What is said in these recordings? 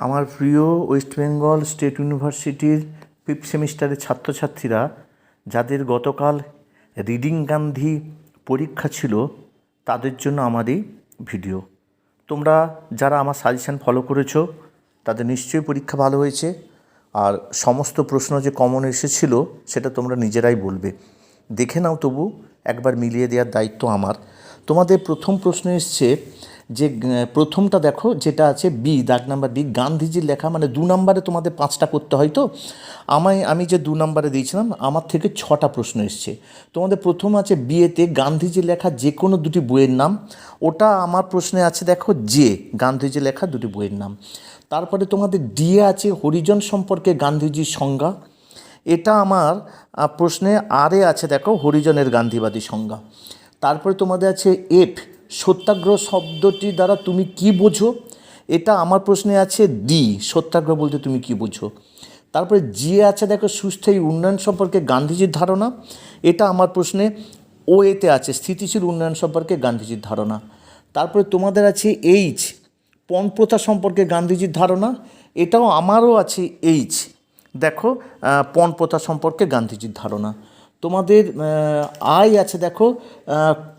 আমার প্রিয় West Bengal state ইউনিভার্সিটির ফিফথ সেমিস্টারের ছাত্রছাত্রীরা যাদের গতকাল রিডিং গান্ধী পরীক্ষা ছিল তাদের জন্য আমার এই ভিডিও। তোমরা যারা আমার সাজেশান ফলো করেছো তাদের নিশ্চয়ই পরীক্ষা ভালো হয়েছে, আর সমস্ত প্রশ্ন যে কমন এসেছিল সেটা তোমরা নিজেরাই বলবে। দেখে নাও, তবু একবার মিলিয়ে দেওয়ার দায়িত্ব আমার। তোমাদের প্রথম প্রশ্ন এসছে যে প্রথমটা দেখো, যেটা আছে বি, দাগ নাম্বার বি, গান্ধীজির লেখা, মানে 2 নম্বরে তোমাদের 5টা করতে হয়। তো আমি যে 2 নম্বরে দিয়েছিলাম আমার থেকে 6টা প্রশ্ন এসছে। তোমাদের প্রথম আছে বিয়েতে গান্ধীজির লেখা যে কোনো 2টি বইয়ের নাম, ওটা আমার প্রশ্নে আছে দেখো যে গান্ধীজির লেখা 2টি বইয়ের নাম। তারপরে তোমাদের ডিএ আছে হরিজন সম্পর্কে গান্ধীজির সংজ্ঞা, এটা আমার প্রশ্নে আরে আছে দেখো হরিজনের গান্ধীবাদী সংজ্ঞা। তারপরে তোমাদের আছে এফ, সত্যাগ্রহ শব্দটি দ্বারা তুমি কি বোঝো, এটা আমার প্রশ্নে আছে ডি, সত্যাগ্রহ বলতে তুমি কি বোঝো। তারপরে জি আছে দেখো সুস্থায়ী উন্নয়ন সম্পর্কে গান্ধীজির ধারণা, এটা আমার প্রশ্নে ও এতে আছে স্থিতিশীল উন্নয়ন সম্পর্কে গান্ধীজির ধারণা। তারপরে তোমাদের আছে এইচ, পণপ্রথা সম্পর্কে গান্ধীজির ধারণা, এটাও আমারও আছে এইচ, দেখো পণপ্রথা সম্পর্কে গান্ধীজির ধারণা। তোমাদের আয় আছে দেখো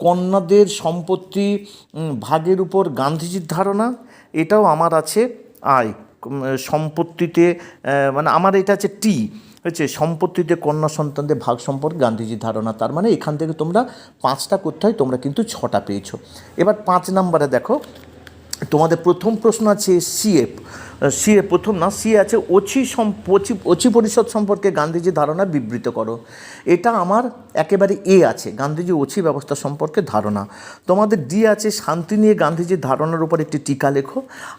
কন্যাদের সম্পত্তি ভাগের উপর গান্ধীজির ধারণা, এটাও আমার আছে আয়, সম্পত্তিতে মানে আমার এটা আছে টি, হচ্ছে সম্পত্তিতে কন্যা সন্তানদের ভাগ সম্পর্কে গান্ধীজির ধারণা। তার মানে এখান থেকে তোমরা 5টা করতে হয়, তোমরা কিন্তু 6টা পেয়েছো। এবার 5 নম্বরে দেখো তোমাদের প্রথম প্রশ্ন আছে সিএ প্রথম না, সিএ আছে অচি পরিষদ সম্পর্কে গান্ধীজির ধারণা বিবৃত করো, এটা আমার একেবারে এ আছে গান্ধীজি অচি ব্যবস্থা সম্পর্কে ধারণা। তোমাদের ডি আছে শান্তি নিয়ে গান্ধীজির ধারণার উপর একটি টিকা লেখো,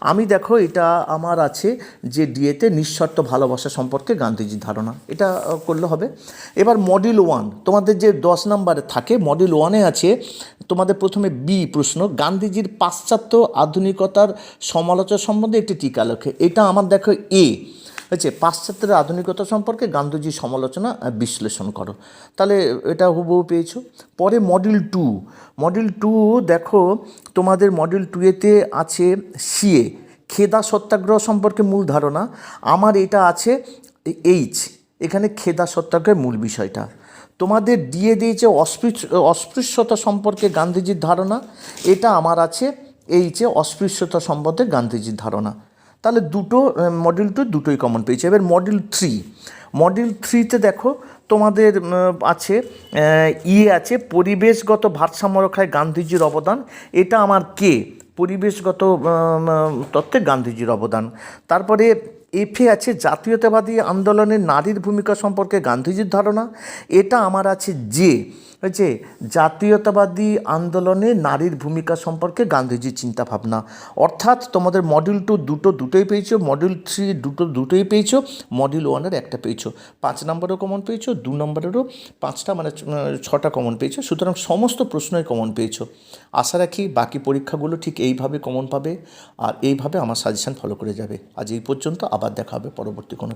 আমি দেখো এটা আমার আছে যে ডিএতে নিঃশর্ত ভালোবাসা সম্পর্কে গান্ধীজির ধারণা, এটা করলে হবে। এবার মডিউল 1 তোমাদের যে 10 নম্বরে থাকে, মডিউল 1-এ আছে তোমাদের প্রথমে বি প্রশ্ন, গান্ধীজির পাশ্চাত্য আধুনিকতার সমালোচনা সম্বন্ধে একটি টিকা লেখে, এটা আমার দেখো এ হচ্ছে পাশ্চাত্যের আধুনিকতা সম্পর্কে গান্ধীজির সমালোচনা বিশ্লেষণ করো, তাহলে এটা হুবহু পেয়েছো। পরে মডিউল টু দেখো তোমাদের মডিউল 2-এতে আছে সিএ, খেদা সত্যাগ্রহ সম্পর্কে মূল ধারণা, আমার এটা আছে এইচ, এখানে খেদা সত্যাগ্রহের মূল বিষয়টা। তোমাদের দিয়ে দিয়েছে অস্পৃশ্যতা সম্পর্কে গান্ধীজির ধারণা, এটা আমার আছে এইচে অস্পৃশ্যতা সম্বন্ধে গান্ধীজির ধারণা। তাহলে মডিউল 2 দুটোই কমন পেয়েছে। এবার মডিউল 3-তে দেখো তোমাদের আছে আছে পরিবেশগত ভারসাম্য রক্ষায় গান্ধীজির অবদান, এটা আমার কে, পরিবেশগত তত্ত্বে গান্ধীজির অবদান। তারপরে এফে আছে জাতীয়তাবাদী আন্দোলনে নারীর ভূমিকা সম্পর্কে গান্ধীজির ধারণা, এটা আমার আছে যে হচ্ছে জাতীয়তাবাদী আন্দোলনে নারীর ভূমিকা সম্পর্কে গান্ধীজির চিন্তাভাবনা। অর্থাৎ তোমাদের মডিউল 2 দুটোই পেয়েছো, মডিউল 3 দুটোই পেয়েছো, মডিউল 1-এর একটা পেয়েছো। 5 নম্বরেরও কমন পেয়েছো, 2 নম্বরেরও 5টা মানে 6টা কমন পেয়েছো, সুতরাং সমস্ত প্রশ্নই কমন পেয়েছো। আশা রাখি বাকি পরীক্ষাগুলো ঠিক এইভাবে কমন পাবে, আর এইভাবে আমার সাজেশান ফলো করে যাবে। আজ এই পর্যন্ত, আবার দেখা হবে পরবর্তী কোনো